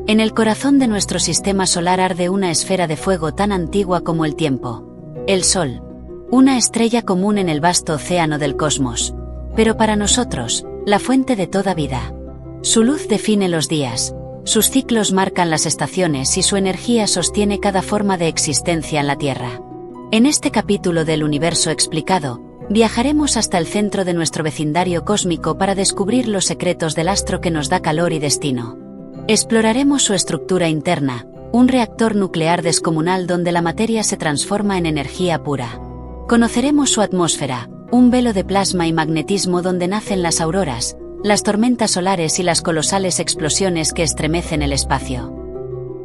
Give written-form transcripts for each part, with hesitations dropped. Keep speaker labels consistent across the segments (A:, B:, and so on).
A: En el corazón de nuestro sistema solar arde una esfera de fuego tan antigua como el tiempo. El Sol. Una estrella común en el vasto océano del cosmos. Pero para nosotros, la fuente de toda vida. Su luz define los días, sus ciclos marcan las estaciones y su energía sostiene cada forma de existencia en la Tierra. En este capítulo del Universo Explicado, viajaremos hasta el centro de nuestro vecindario cósmico para descubrir los secretos del astro que nos da calor y destino. Exploraremos su estructura interna, un reactor nuclear descomunal donde la materia se transforma en energía pura. Conoceremos su atmósfera, un velo de plasma y magnetismo donde nacen las auroras, las tormentas solares y las colosales explosiones que estremecen el espacio.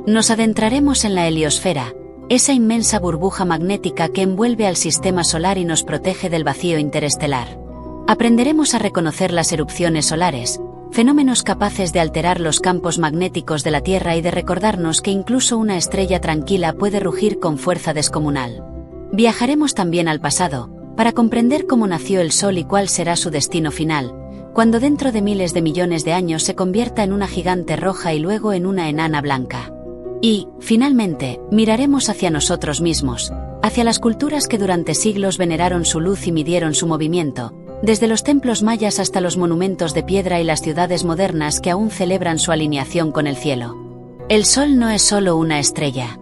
A: Nos adentraremos en la heliosfera, esa inmensa burbuja magnética que envuelve al sistema solar y nos protege del vacío interestelar. Aprenderemos a reconocer las erupciones solares, fenómenos capaces de alterar los campos magnéticos de la Tierra y de recordarnos que incluso una estrella tranquila puede rugir con fuerza descomunal. Viajaremos también al pasado, para comprender cómo nació el Sol y cuál será su destino final, cuando dentro de miles de millones de años se convierta en una gigante roja y luego en una enana blanca. Y, finalmente, miraremos hacia nosotros mismos, hacia las culturas que durante siglos veneraron su luz y midieron su movimiento, desde los templos mayas hasta los monumentos de piedra y las ciudades modernas que aún celebran su alineación con el cielo. El Sol no es solo una estrella.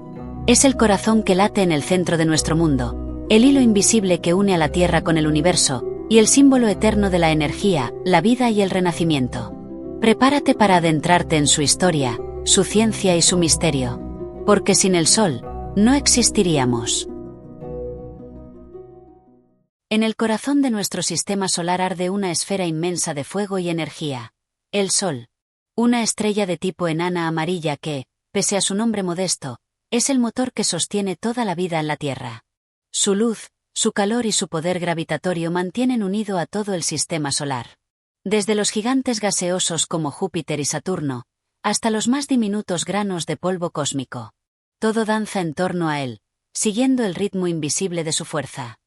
A: Es el corazón que late en el centro de nuestro mundo, el hilo invisible que une a la Tierra con el universo, y el símbolo eterno de la energía, la vida y el renacimiento. Prepárate para adentrarte en su historia, su ciencia y su misterio. Porque sin el Sol, no existiríamos. En el corazón de nuestro sistema solar arde una esfera inmensa de fuego y energía. El Sol. Una estrella de tipo enana amarilla que, pese a su nombre modesto, es el motor que sostiene toda la vida en la Tierra. Su luz, su calor y su poder gravitatorio mantienen unido a todo el sistema solar. Desde los gigantes gaseosos como Júpiter y Saturno, hasta los más diminutos granos de polvo cósmico. Todo danza en torno a él, siguiendo el ritmo invisible de su fuerza.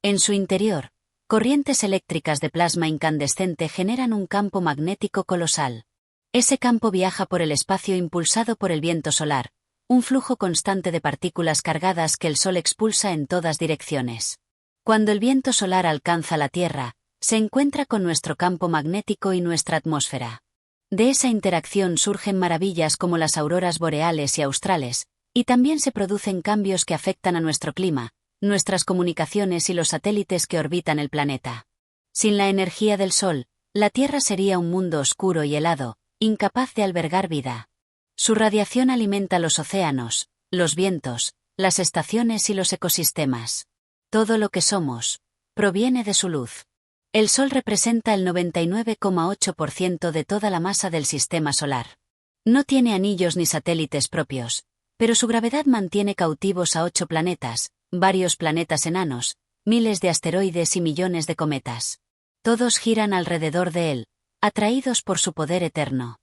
A: En su interior, corrientes eléctricas de plasma incandescente generan un campo magnético colosal. Ese campo viaja por el espacio impulsado por el viento solar, un flujo constante de partículas cargadas que el Sol expulsa en todas direcciones. Cuando el viento solar alcanza la Tierra, se encuentra con nuestro campo magnético y nuestra atmósfera. De esa interacción surgen maravillas como las auroras boreales y australes, y también se producen cambios que afectan a nuestro clima, nuestras comunicaciones y los satélites que orbitan el planeta. Sin la energía del Sol, la Tierra sería un mundo oscuro y helado, incapaz de albergar vida. Su radiación alimenta los océanos, los vientos, las estaciones y los ecosistemas. Todo lo que somos proviene de su luz. El Sol representa el 99,8% de toda la masa del sistema solar. No tiene anillos ni satélites propios, pero su gravedad mantiene cautivos a 8 planetas, varios planetas enanos, miles de asteroides y millones de cometas. Todos giran alrededor de él, atraídos por su poder eterno.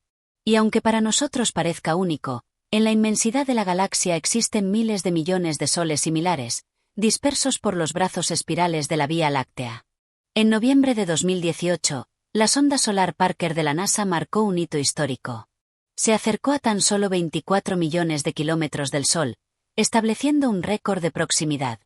A: Y aunque para nosotros parezca único, en la inmensidad de la galaxia existen miles de millones de soles similares, dispersos por los brazos espirales de la Vía Láctea. En noviembre de 2018, la sonda solar Parker de la NASA marcó un hito histórico. Se acercó a tan solo 24 millones de kilómetros del Sol, estableciendo un récord de proximidad.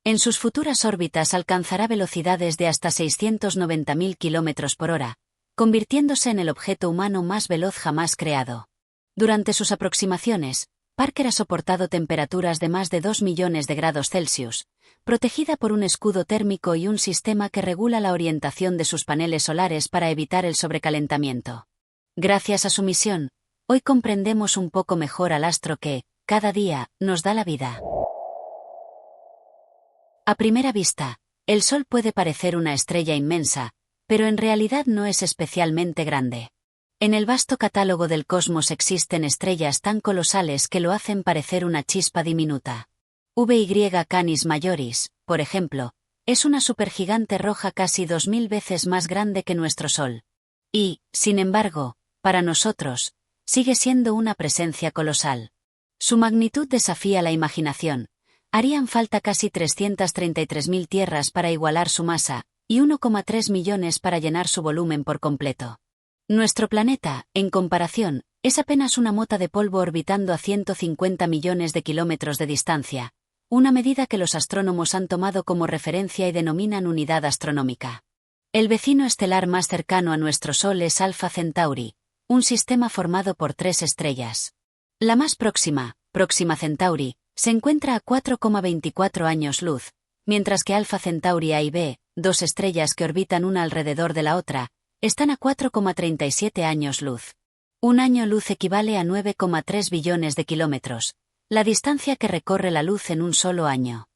A: En sus futuras órbitas alcanzará velocidades de hasta 690.000 kilómetros por hora, convirtiéndose en el objeto humano más veloz jamás creado. Durante sus aproximaciones, Parker ha soportado temperaturas de más de 2 millones de grados Celsius, protegida por un escudo térmico y un sistema que regula la orientación de sus paneles solares para evitar el sobrecalentamiento. Gracias a su misión, hoy comprendemos un poco mejor al astro que, cada día, nos da la vida. A primera vista, el Sol puede parecer una estrella inmensa, pero en realidad no es especialmente grande. En el vasto catálogo del cosmos existen estrellas tan colosales que lo hacen parecer una chispa diminuta. VY Canis Majoris, por ejemplo, es una supergigante roja casi 2000 veces más grande que nuestro Sol. Y, sin embargo, para nosotros, sigue siendo una presencia colosal. Su magnitud desafía la imaginación. Harían falta casi 333.000 tierras para igualar su masa, y 1,3 millones para llenar su volumen por completo. Nuestro planeta, en comparación, es apenas una mota de polvo orbitando a 150 millones de kilómetros de distancia, una medida que los astrónomos han tomado como referencia y denominan unidad astronómica. El vecino estelar más cercano a nuestro Sol es Alpha Centauri, un sistema formado por 3 estrellas. La más próxima, Próxima Centauri, se encuentra a 4,24 años luz, mientras que Alpha Centauri A y B, 2 estrellas que orbitan una alrededor de la otra, están a 4,37 años luz. Un año luz equivale a 9,3 billones de kilómetros, la distancia que recorre la luz en un solo año.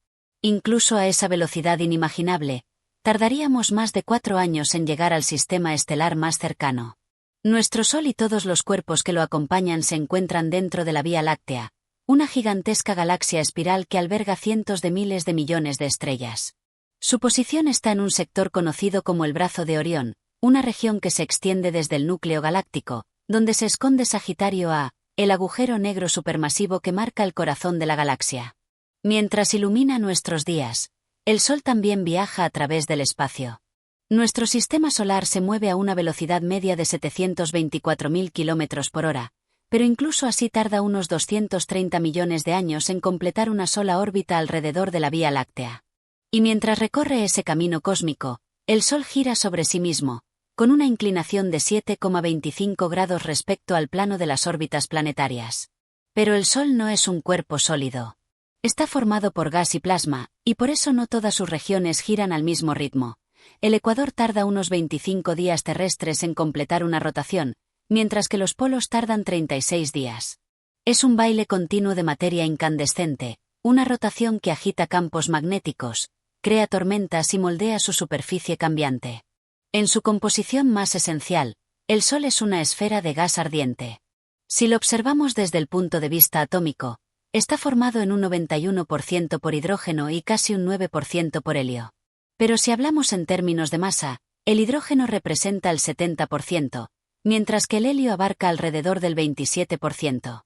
A: Incluso a esa velocidad inimaginable, tardaríamos más de 4 años en llegar al sistema estelar más cercano. Nuestro Sol y todos los cuerpos que lo acompañan se encuentran dentro de la Vía Láctea, una gigantesca galaxia espiral que alberga cientos de miles de millones de estrellas. Su posición está en un sector conocido como el Brazo de Orión, una región que se extiende desde el núcleo galáctico, donde se esconde Sagitario A, el agujero negro supermasivo que marca el corazón de la galaxia. Mientras ilumina nuestros días, el Sol también viaja a través del espacio. Nuestro sistema solar se mueve a una velocidad media de 724.000 km por hora, pero incluso así tarda unos 230 millones de años en completar una sola órbita alrededor de la Vía Láctea. Y mientras recorre ese camino cósmico, el Sol gira sobre sí mismo, con una inclinación de 7,25 grados respecto al plano de las órbitas planetarias. Pero el Sol no es un cuerpo sólido. Está formado por gas y plasma, y por eso no todas sus regiones giran al mismo ritmo. El ecuador tarda unos 25 días terrestres en completar una rotación, mientras que los polos tardan 36 días. Es un baile continuo de materia incandescente, una rotación que agita campos magnéticos, crea tormentas y moldea su superficie cambiante. En su composición más esencial, el Sol es una esfera de gas ardiente. Si lo observamos desde el punto de vista atómico, está formado en un 91% por hidrógeno y casi un 9% por helio. Pero si hablamos en términos de masa, el hidrógeno representa el 70%, mientras que el helio abarca alrededor del 27%.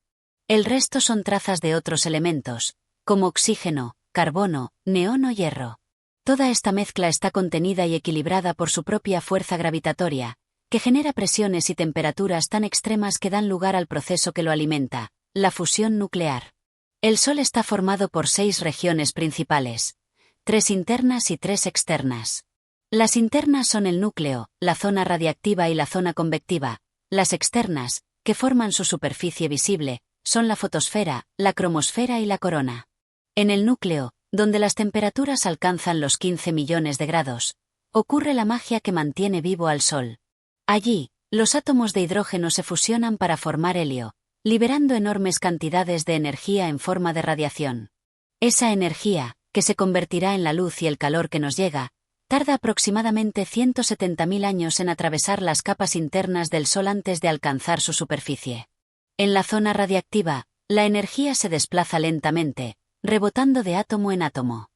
A: El resto son trazas de otros elementos, como oxígeno, carbono, neón o hierro. Toda esta mezcla está contenida y equilibrada por su propia fuerza gravitatoria, que genera presiones y temperaturas tan extremas que dan lugar al proceso que lo alimenta, la fusión nuclear. El Sol está formado por 6 regiones principales, 3 internas y 3 externas. Las internas son el núcleo, la zona radiactiva y la zona convectiva. Las externas, que forman su superficie visible, son la fotosfera, la cromosfera y la corona. En el núcleo, donde las temperaturas alcanzan los 15 millones de grados, ocurre la magia que mantiene vivo al Sol. Allí, los átomos de hidrógeno se fusionan para formar helio, liberando enormes cantidades de energía en forma de radiación. Esa energía, que se convertirá en la luz y el calor que nos llega, tarda aproximadamente 170.000 años en atravesar las capas internas del Sol antes de alcanzar su superficie. En la zona radiactiva, la energía se desplaza lentamente, rebotando de átomo en átomo.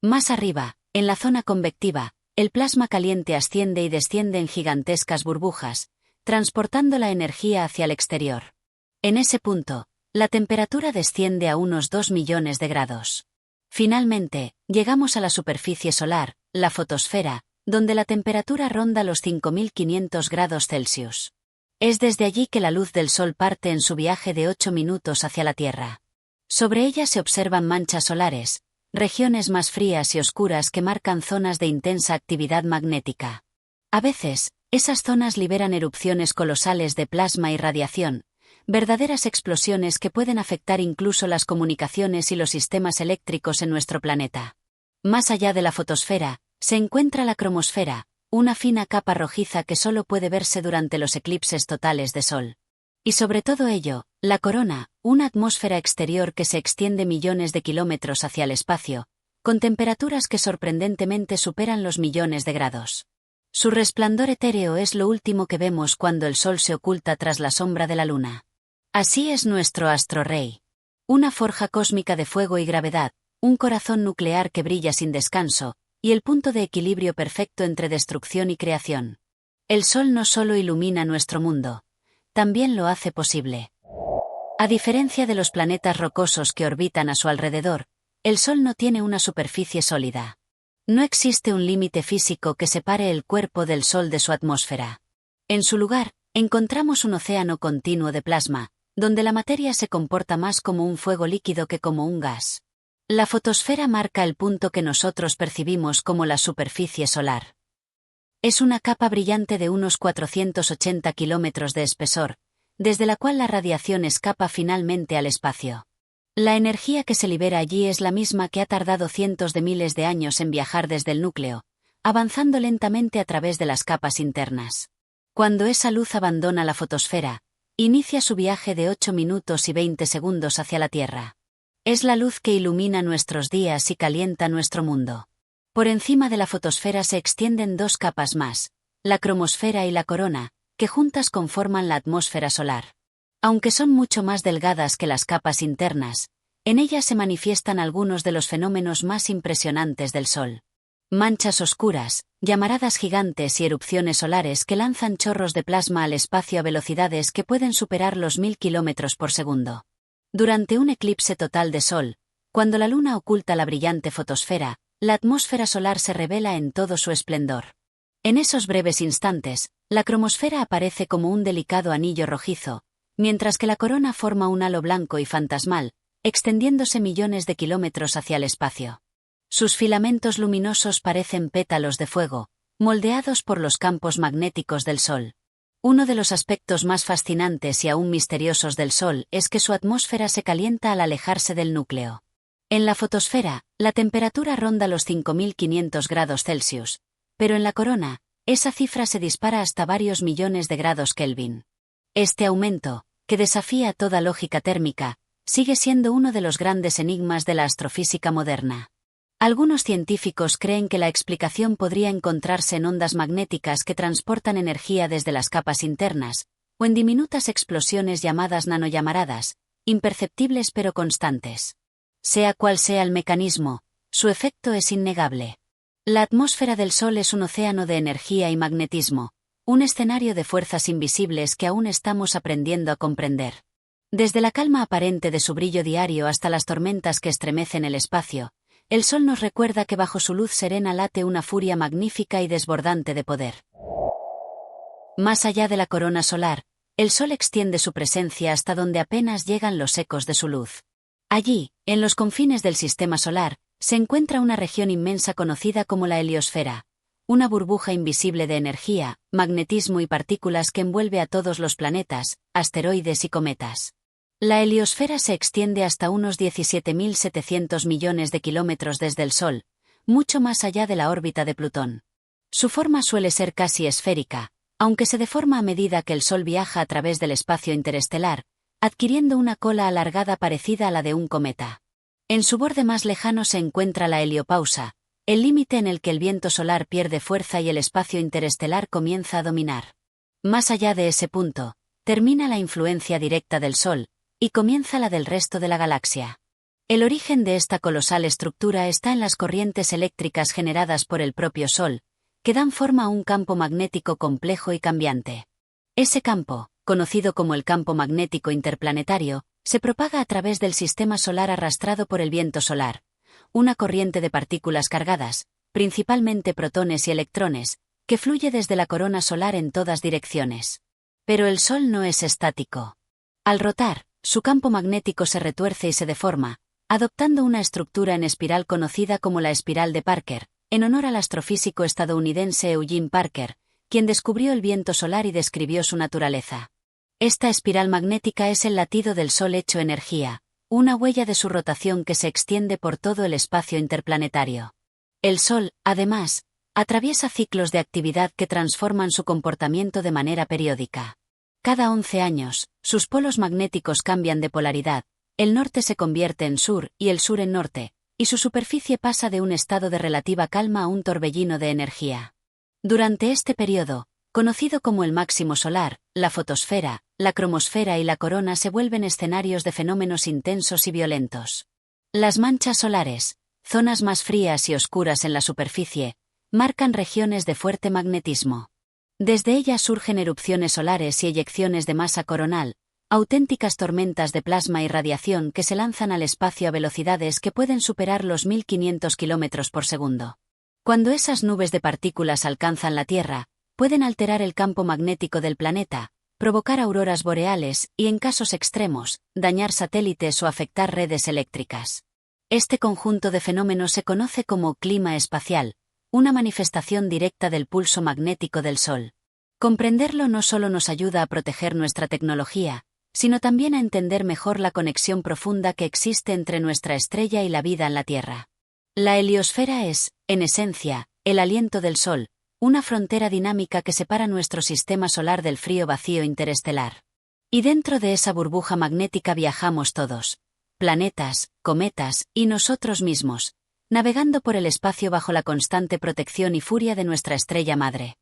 A: Más arriba, en la zona convectiva, el plasma caliente asciende y desciende en gigantescas burbujas, transportando la energía hacia el exterior. En ese punto, la temperatura desciende a unos 2 millones de grados. Finalmente, llegamos a la superficie solar, la fotosfera, donde la temperatura ronda los 5.500 grados Celsius. Es desde allí que la luz del Sol parte en su viaje de 8 minutos hacia la Tierra. Sobre ella se observan manchas solares, regiones más frías y oscuras que marcan zonas de intensa actividad magnética. A veces, esas zonas liberan erupciones colosales de plasma y radiación, verdaderas explosiones que pueden afectar incluso las comunicaciones y los sistemas eléctricos en nuestro planeta. Más allá de la fotosfera, se encuentra la cromosfera, una fina capa rojiza que solo puede verse durante los eclipses totales de Sol. Y sobre todo ello, la corona, una atmósfera exterior que se extiende millones de kilómetros hacia el espacio, con temperaturas que sorprendentemente superan los millones de grados. Su resplandor etéreo es lo último que vemos cuando el Sol se oculta tras la sombra de la Luna. Así es nuestro astro rey. Una forja cósmica de fuego y gravedad, un corazón nuclear que brilla sin descanso, y el punto de equilibrio perfecto entre destrucción y creación. El Sol no solo ilumina nuestro mundo, también lo hace posible. A diferencia de los planetas rocosos que orbitan a su alrededor, el Sol no tiene una superficie sólida. No existe un límite físico que separe el cuerpo del Sol de su atmósfera. En su lugar, encontramos un océano continuo de plasma, donde la materia se comporta más como un fuego líquido que como un gas. La fotosfera marca el punto que nosotros percibimos como la superficie solar. Es una capa brillante de unos 480 kilómetros de espesor, desde la cual la radiación escapa finalmente al espacio. La energía que se libera allí es la misma que ha tardado cientos de miles de años en viajar desde el núcleo, avanzando lentamente a través de las capas internas. Cuando esa luz abandona la fotosfera, inicia su viaje de 8 minutos y 20 segundos hacia la Tierra. Es la luz que ilumina nuestros días y calienta nuestro mundo. Por encima de la fotosfera se extienden dos capas más, la cromosfera y la corona, que juntas conforman la atmósfera solar. Aunque son mucho más delgadas que las capas internas, en ellas se manifiestan algunos de los fenómenos más impresionantes del Sol. Manchas oscuras, llamaradas gigantes y erupciones solares que lanzan chorros de plasma al espacio a velocidades que pueden superar los 1000 kilómetros por segundo. Durante un eclipse total de Sol, cuando la Luna oculta la brillante fotosfera, la atmósfera solar se revela en todo su esplendor. En esos breves instantes, la cromosfera aparece como un delicado anillo rojizo, mientras que la corona forma un halo blanco y fantasmal, extendiéndose millones de kilómetros hacia el espacio. Sus filamentos luminosos parecen pétalos de fuego, moldeados por los campos magnéticos del Sol. Uno de los aspectos más fascinantes y aún misteriosos del Sol es que su atmósfera se calienta al alejarse del núcleo. En la fotosfera, la temperatura ronda los 5500 grados Celsius, pero en la corona, esa cifra se dispara hasta varios millones de grados Kelvin. Este aumento, que desafía toda lógica térmica, sigue siendo uno de los grandes enigmas de la astrofísica moderna. Algunos científicos creen que la explicación podría encontrarse en ondas magnéticas que transportan energía desde las capas internas, o en diminutas explosiones llamadas nanollamaradas, imperceptibles pero constantes. Sea cual sea el mecanismo, su efecto es innegable. La atmósfera del Sol es un océano de energía y magnetismo, un escenario de fuerzas invisibles que aún estamos aprendiendo a comprender. Desde la calma aparente de su brillo diario hasta las tormentas que estremecen el espacio, el Sol nos recuerda que bajo su luz serena late una furia magnífica y desbordante de poder. Más allá de la corona solar, el Sol extiende su presencia hasta donde apenas llegan los ecos de su luz. Allí, en los confines del sistema solar, se encuentra una región inmensa conocida como la heliosfera, una burbuja invisible de energía, magnetismo y partículas que envuelve a todos los planetas, asteroides y cometas. La heliosfera se extiende hasta unos 17.700 millones de kilómetros desde el Sol, mucho más allá de la órbita de Plutón. Su forma suele ser casi esférica, aunque se deforma a medida que el Sol viaja a través del espacio interestelar, adquiriendo una cola alargada parecida a la de un cometa. En su borde más lejano se encuentra la heliopausa, el límite en el que el viento solar pierde fuerza y el espacio interestelar comienza a dominar. Más allá de ese punto, termina la influencia directa del Sol, y comienza la del resto de la galaxia. El origen de esta colosal estructura está en las corrientes eléctricas generadas por el propio Sol, que dan forma a un campo magnético complejo y cambiante. Ese campo, conocido como el campo magnético interplanetario, se propaga a través del sistema solar arrastrado por el viento solar, una corriente de partículas cargadas, principalmente protones y electrones, que fluye desde la corona solar en todas direcciones. Pero el Sol no es estático. Al rotar, su campo magnético se retuerce y se deforma, adoptando una estructura en espiral conocida como la espiral de Parker, en honor al astrofísico estadounidense Eugene Parker, quien descubrió el viento solar y describió su naturaleza. Esta espiral magnética es el latido del Sol hecho energía, una huella de su rotación que se extiende por todo el espacio interplanetario. El Sol, además, atraviesa ciclos de actividad que transforman su comportamiento de manera periódica. Cada 11 años, sus polos magnéticos cambian de polaridad, el norte se convierte en sur y el sur en norte, y su superficie pasa de un estado de relativa calma a un torbellino de energía. Durante este periodo, conocido como el máximo solar, la fotosfera, la cromosfera y la corona se vuelven escenarios de fenómenos intensos y violentos. Las manchas solares, zonas más frías y oscuras en la superficie, marcan regiones de fuerte magnetismo. Desde ellas surgen erupciones solares y eyecciones de masa coronal, auténticas tormentas de plasma y radiación que se lanzan al espacio a velocidades que pueden superar los 1500 kilómetros por segundo. Cuando esas nubes de partículas alcanzan la Tierra, pueden alterar el campo magnético del planeta, provocar auroras boreales y, en casos extremos, dañar satélites o afectar redes eléctricas. Este conjunto de fenómenos se conoce como clima espacial, una manifestación directa del pulso magnético del Sol. Comprenderlo no solo nos ayuda a proteger nuestra tecnología, sino también a entender mejor la conexión profunda que existe entre nuestra estrella y la vida en la Tierra. La heliosfera es, en esencia, el aliento del Sol, una frontera dinámica que separa nuestro sistema solar del frío vacío interestelar. Y dentro de esa burbuja magnética viajamos todos, planetas, cometas y nosotros mismos, navegando por el espacio bajo la constante protección y furia de nuestra estrella madre.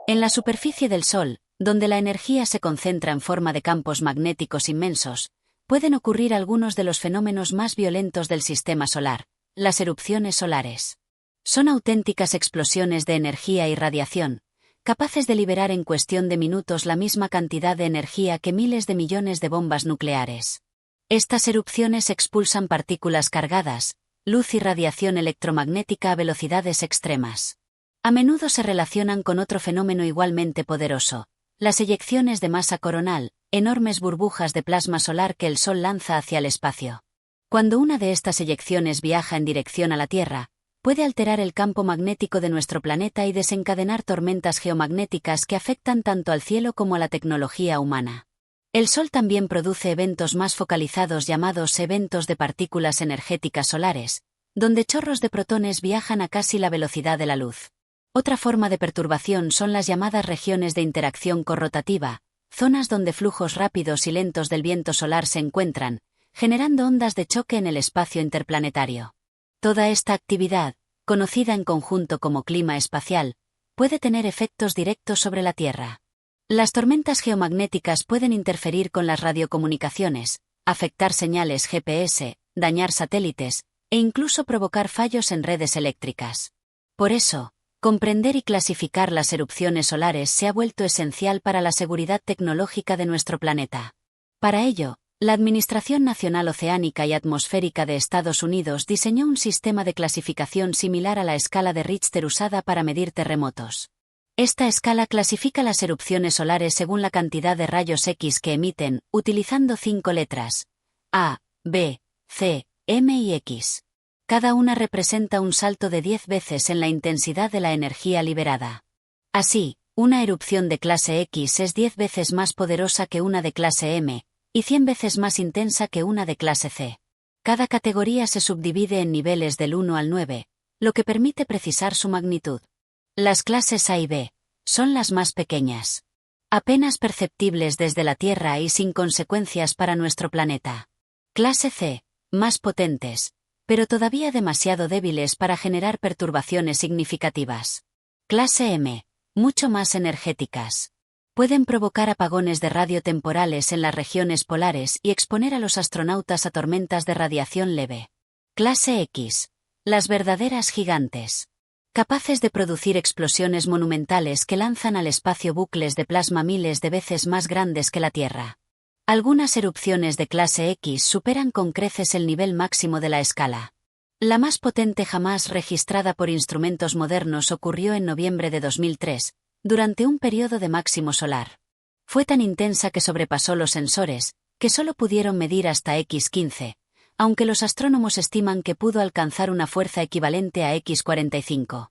A: En la superficie del Sol, donde la energía se concentra en forma de campos magnéticos inmensos, pueden ocurrir algunos de los fenómenos más violentos del sistema solar, las erupciones solares. Son auténticas explosiones de energía y radiación, capaces de liberar en cuestión de minutos la misma cantidad de energía que miles de millones de bombas nucleares. Estas erupciones expulsan partículas cargadas, luz y radiación electromagnética a velocidades extremas. A menudo se relacionan con otro fenómeno igualmente poderoso, las eyecciones de masa coronal, enormes burbujas de plasma solar que el Sol lanza hacia el espacio. Cuando una de estas eyecciones viaja en dirección a la Tierra, puede alterar el campo magnético de nuestro planeta y desencadenar tormentas geomagnéticas que afectan tanto al cielo como a la tecnología humana. El Sol también produce eventos más focalizados llamados eventos de partículas energéticas solares, donde chorros de protones viajan a casi la velocidad de la luz. Otra forma de perturbación son las llamadas regiones de interacción corrotativa, zonas donde flujos rápidos y lentos del viento solar se encuentran, generando ondas de choque en el espacio interplanetario. Toda esta actividad, conocida en conjunto como clima espacial, puede tener efectos directos sobre la Tierra. Las tormentas geomagnéticas pueden interferir con las radiocomunicaciones, afectar señales GPS, dañar satélites, e incluso provocar fallos en redes eléctricas. Por eso, comprender y clasificar las erupciones solares se ha vuelto esencial para la seguridad tecnológica de nuestro planeta. Para ello, la Administración Nacional Oceánica y Atmosférica de Estados Unidos diseñó un sistema de clasificación similar a la escala de Richter usada para medir terremotos. Esta escala clasifica las erupciones solares según la cantidad de rayos X que emiten, utilizando 5 letras: A, B, C, M y X. Cada una representa un salto de 10 veces en la intensidad de la energía liberada. Así, una erupción de clase X es 10 veces más poderosa que una de clase M, y 100 veces más intensa que una de clase C. Cada categoría se subdivide en niveles del 1 al 9, lo que permite precisar su magnitud. Las clases A y B son las más pequeñas, apenas perceptibles desde la Tierra y sin consecuencias para nuestro planeta. Clase C, más potentes, pero todavía demasiado débiles para generar perturbaciones significativas. Clase M, mucho más energéticas. Pueden provocar apagones de radio temporales en las regiones polares y exponer a los astronautas a tormentas de radiación leve. Clase X, las verdaderas gigantes. Capaces de producir explosiones monumentales que lanzan al espacio bucles de plasma miles de veces más grandes que la Tierra. Algunas erupciones de clase X superan con creces el nivel máximo de la escala. La más potente jamás registrada por instrumentos modernos ocurrió en noviembre de 2003, durante un periodo de máximo solar. Fue tan intensa que sobrepasó los sensores, que solo pudieron medir hasta X15, aunque los astrónomos estiman que pudo alcanzar una fuerza equivalente a X45.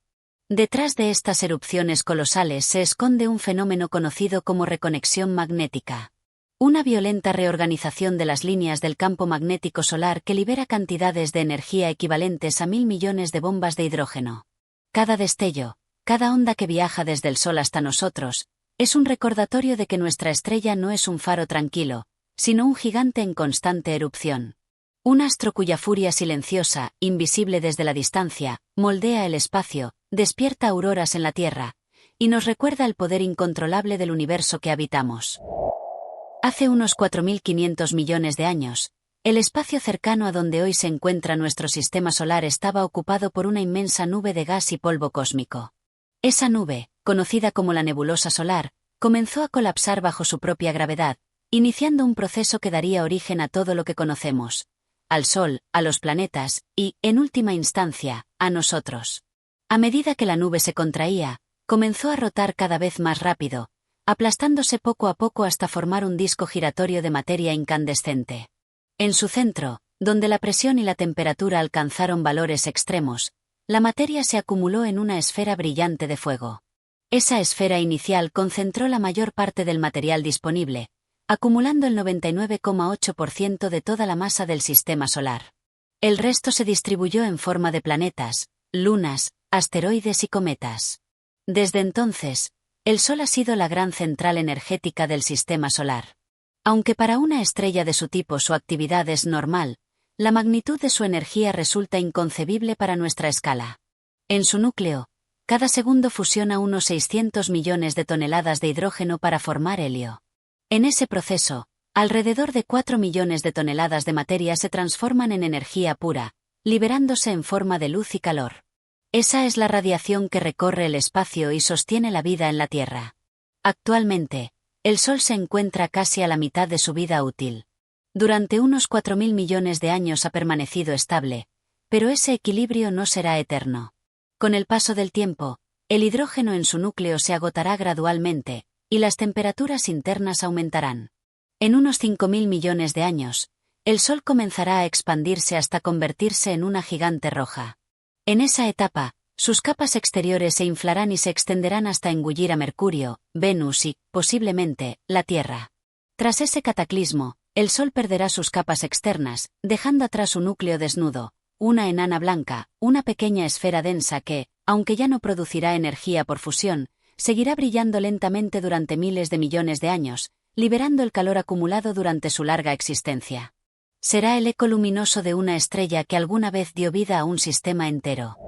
A: Detrás de estas erupciones colosales se esconde un fenómeno conocido como reconexión magnética. Una violenta reorganización de las líneas del campo magnético solar que libera cantidades de energía equivalentes a 1000 millones de bombas de hidrógeno. Cada destello, cada onda que viaja desde el Sol hasta nosotros, es un recordatorio de que nuestra estrella no es un faro tranquilo, sino un gigante en constante erupción. Un astro cuya furia silenciosa, invisible desde la distancia, moldea el espacio, despierta auroras en la Tierra, y nos recuerda el poder incontrolable del universo que habitamos. Hace unos 4.500 millones de años, el espacio cercano a donde hoy se encuentra nuestro sistema solar estaba ocupado por una inmensa nube de gas y polvo cósmico. Esa nube, conocida como la nebulosa solar, comenzó a colapsar bajo su propia gravedad, iniciando un proceso que daría origen a todo lo que conocemos: al Sol, a los planetas y, en última instancia, a nosotros. A medida que la nube se contraía, comenzó a rotar cada vez más rápido, aplastándose poco a poco hasta formar un disco giratorio de materia incandescente. En su centro, donde la presión y la temperatura alcanzaron valores extremos, la materia se acumuló en una esfera brillante de fuego. Esa esfera inicial concentró la mayor parte del material disponible, acumulando el 99,8% de toda la masa del sistema solar. El resto se distribuyó en forma de planetas, lunas, asteroides y cometas. Desde entonces, el Sol ha sido la gran central energética del sistema solar. Aunque para una estrella de su tipo su actividad es normal, la magnitud de su energía resulta inconcebible para nuestra escala. En su núcleo, cada segundo fusiona unos 600 millones de toneladas de hidrógeno para formar helio. En ese proceso, alrededor de 4 millones de toneladas de materia se transforman en energía pura, liberándose en forma de luz y calor. Esa es la radiación que recorre el espacio y sostiene la vida en la Tierra. Actualmente, el Sol se encuentra casi a la mitad de su vida útil. Durante unos 4.000 millones de años ha permanecido estable, pero ese equilibrio no será eterno. Con el paso del tiempo, el hidrógeno en su núcleo se agotará gradualmente, y las temperaturas internas aumentarán. En unos 5.000 millones de años, el Sol comenzará a expandirse hasta convertirse en una gigante roja. En esa etapa, sus capas exteriores se inflarán y se extenderán hasta engullir a Mercurio, Venus y, posiblemente, la Tierra. Tras ese cataclismo, el Sol perderá sus capas externas, dejando atrás su núcleo desnudo, una enana blanca, una pequeña esfera densa que, aunque ya no producirá energía por fusión, seguirá brillando lentamente durante miles de millones de años, liberando el calor acumulado durante su larga existencia. Será el eco luminoso de una estrella que alguna vez dio vida a un sistema entero.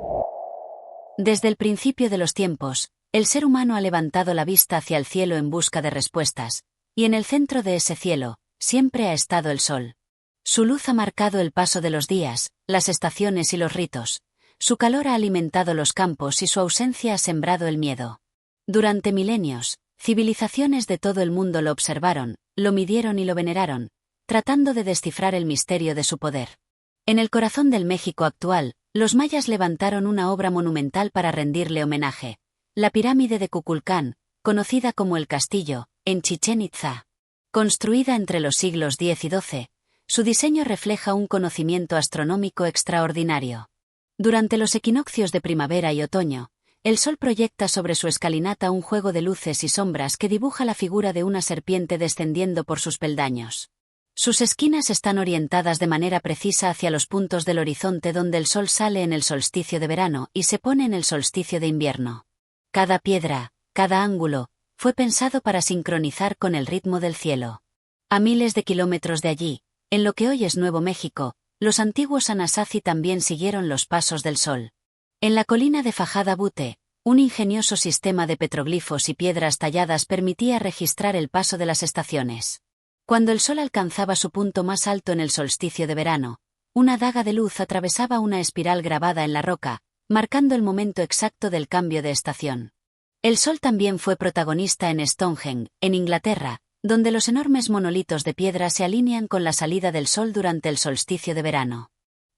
A: Desde el principio de los tiempos, el ser humano ha levantado la vista hacia el cielo en busca de respuestas, y en el centro de ese cielo, siempre ha estado el Sol. Su luz ha marcado el paso de los días, las estaciones y los ritos. Su calor ha alimentado los campos y su ausencia ha sembrado el miedo. Durante milenios, civilizaciones de todo el mundo lo observaron, lo midieron y lo veneraron, tratando de descifrar el misterio de su poder. En el corazón del México actual, los mayas levantaron una obra monumental para rendirle homenaje: la pirámide de Kukulcán, conocida como el Castillo, en Chichén Itzá. Construida entre los siglos X y XII, su diseño refleja un conocimiento astronómico extraordinario. Durante los equinoccios de primavera y otoño, el Sol proyecta sobre su escalinata un juego de luces y sombras que dibuja la figura de una serpiente descendiendo por sus peldaños. Sus esquinas están orientadas de manera precisa hacia los puntos del horizonte donde el Sol sale en el solsticio de verano y se pone en el solsticio de invierno. Cada piedra, cada ángulo, fue pensado para sincronizar con el ritmo del cielo. A miles de kilómetros de allí, en lo que hoy es Nuevo México, los antiguos Anasazi también siguieron los pasos del Sol. En la colina de Fajada Butte, un ingenioso sistema de petroglifos y piedras talladas permitía registrar el paso de las estaciones. Cuando el Sol alcanzaba su punto más alto en el solsticio de verano, una daga de luz atravesaba una espiral grabada en la roca, marcando el momento exacto del cambio de estación. El Sol también fue protagonista en Stonehenge, en Inglaterra, donde los enormes monolitos de piedra se alinean con la salida del Sol durante el solsticio de verano.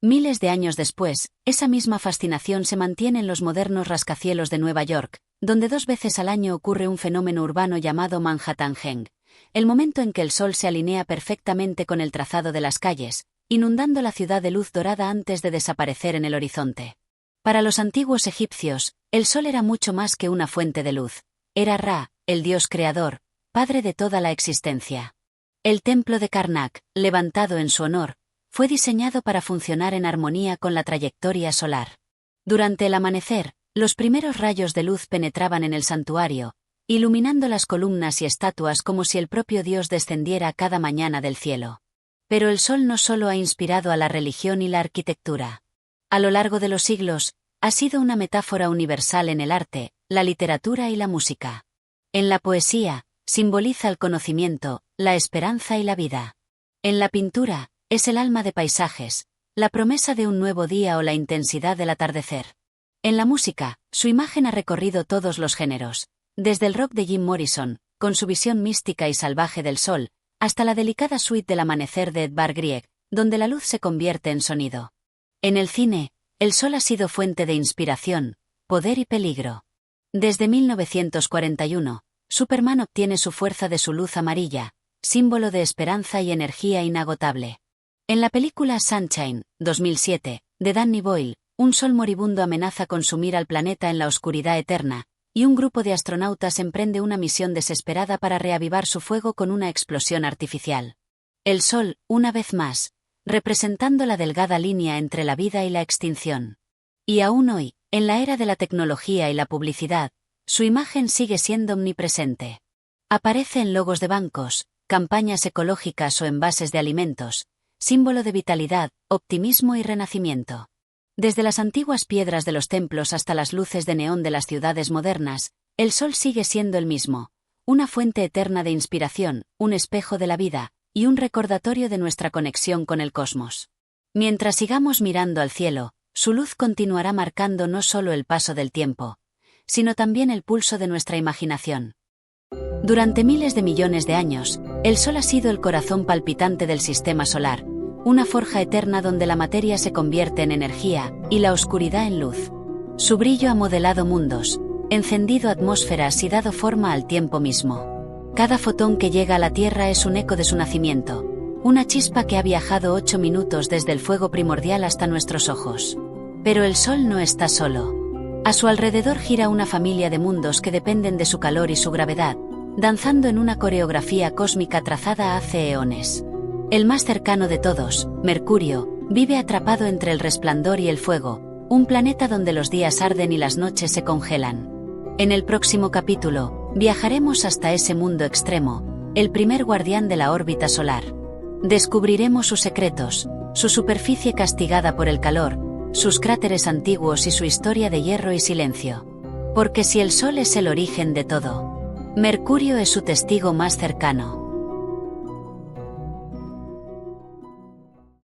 A: Miles de años después, esa misma fascinación se mantiene en los modernos rascacielos de Nueva York, donde 2 veces al año ocurre un fenómeno urbano llamado Manhattanhenge, el momento en que el Sol se alinea perfectamente con el trazado de las calles, inundando la ciudad de luz dorada antes de desaparecer en el horizonte. Para los antiguos egipcios, el Sol era mucho más que una fuente de luz. Era Ra, el dios creador, padre de toda la existencia. El templo de Karnak, levantado en su honor, fue diseñado para funcionar en armonía con la trayectoria solar. Durante el amanecer, los primeros rayos de luz penetraban en el santuario, iluminando las columnas y estatuas como si el propio Dios descendiera cada mañana del cielo. Pero el Sol no solo ha inspirado a la religión y la arquitectura. A lo largo de los siglos, ha sido una metáfora universal en el arte, la literatura y la música. En la poesía, simboliza el conocimiento, la esperanza y la vida. En la pintura, es el alma de paisajes, la promesa de un nuevo día o la intensidad del atardecer. En la música, su imagen ha recorrido todos los géneros, desde el rock de Jim Morrison, con su visión mística y salvaje del sol, hasta la delicada suite del amanecer de Edvard Grieg, donde la luz se convierte en sonido. En el cine, el Sol ha sido fuente de inspiración, poder y peligro. Desde 1941, Superman obtiene su fuerza de su luz amarilla, símbolo de esperanza y energía inagotable. En la película Sunshine, 2007, de Danny Boyle, un sol moribundo amenaza consumir al planeta en la oscuridad eterna, y un grupo de astronautas emprende una misión desesperada para reavivar su fuego con una explosión artificial. El sol, una vez más, representando la delgada línea entre la vida y la extinción. Y aún hoy, en la era de la tecnología y la publicidad, su imagen sigue siendo omnipresente. Aparece en logos de bancos, campañas ecológicas o envases de alimentos, símbolo de vitalidad, optimismo y renacimiento. Desde las antiguas piedras de los templos hasta las luces de neón de las ciudades modernas, el sol sigue siendo el mismo, una fuente eterna de inspiración, un espejo de la vida, y un recordatorio de nuestra conexión con el cosmos. Mientras sigamos mirando al cielo, su luz continuará marcando no solo el paso del tiempo, sino también el pulso de nuestra imaginación. Durante miles de millones de años, el Sol ha sido el corazón palpitante del sistema solar, una forja eterna donde la materia se convierte en energía, y la oscuridad en luz. Su brillo ha modelado mundos, encendido atmósferas y dado forma al tiempo mismo. Cada fotón que llega a la Tierra es un eco de su nacimiento, una chispa que ha viajado 8 minutos desde el fuego primordial hasta nuestros ojos. Pero el Sol no está solo. A su alrededor gira una familia de mundos que dependen de su calor y su gravedad, danzando en una coreografía cósmica trazada hace eones. El más cercano de todos, Mercurio, vive atrapado entre el resplandor y el fuego, un planeta donde los días arden y las noches se congelan. En el próximo capítulo, viajaremos hasta ese mundo extremo, el primer guardián de la órbita solar. Descubriremos sus secretos, su superficie castigada por el calor, sus cráteres antiguos y su historia de hierro y silencio. Porque si el Sol es el origen de todo, Mercurio es su testigo más cercano.